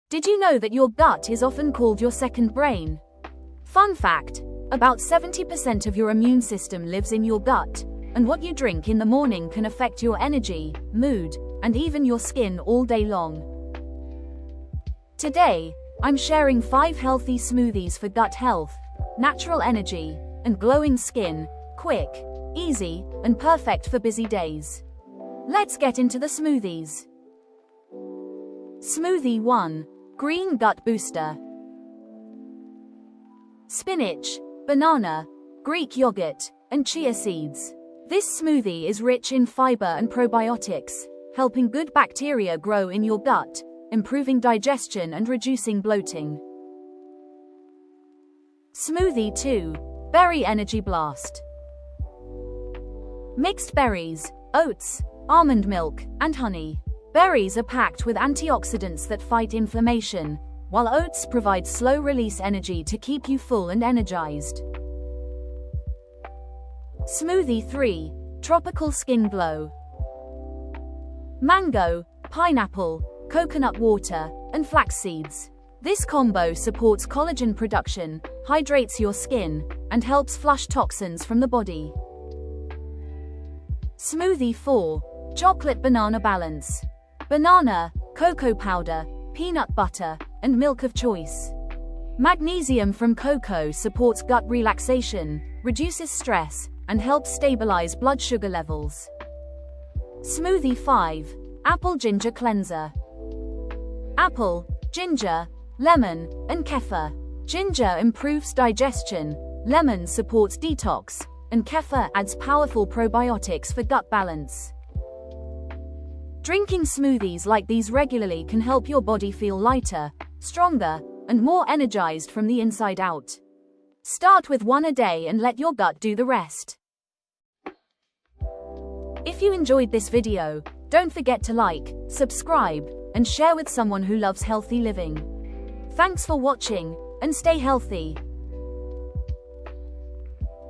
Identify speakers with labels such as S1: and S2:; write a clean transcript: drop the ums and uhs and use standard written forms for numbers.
S1: Did you know that your gut is often called your second brain? Fun fact, about 70% of your immune system lives in your gut, and what you drink in the morning can affect your energy, mood, and even your skin all day long. Today, I'm sharing 5 healthy smoothies for gut health, natural energy, and glowing skin, quick, easy, and perfect for busy days. Let's get into the smoothies. Smoothie 1. Green Gut Booster. Spinach, banana, Greek yogurt, and chia seeds. This smoothie is rich in fiber and probiotics, helping good bacteria grow in your gut, improving digestion and reducing bloating. Smoothie 2. Berry Energy Blast. Mixed berries, oats, almond milk, and honey. Berries are packed with antioxidants that fight inflammation, while oats provide slow-release energy to keep you full and energized. Smoothie 3. Tropical Skin Glow. Mango, pineapple, coconut water, and flax seeds. This combo supports collagen production, hydrates your skin, and helps flush toxins from the body. Smoothie 4. Chocolate Banana Balance. Banana, cocoa powder, peanut butter, and milk of choice. Magnesium from cocoa supports gut relaxation, reduces stress, and helps stabilize blood sugar levels. Smoothie 5. Apple Ginger Cleanser. Apple, ginger, lemon, and kefir. Ginger improves digestion, lemon supports detox, and kefir adds powerful probiotics for gut balance. Drinking smoothies like these regularly can help your body feel lighter, stronger, and more energized from the inside out. Start with 1 a day and let your gut do the rest. If you enjoyed this video, don't forget to like, subscribe, and share with someone who loves healthy living. Thanks for watching, and stay healthy.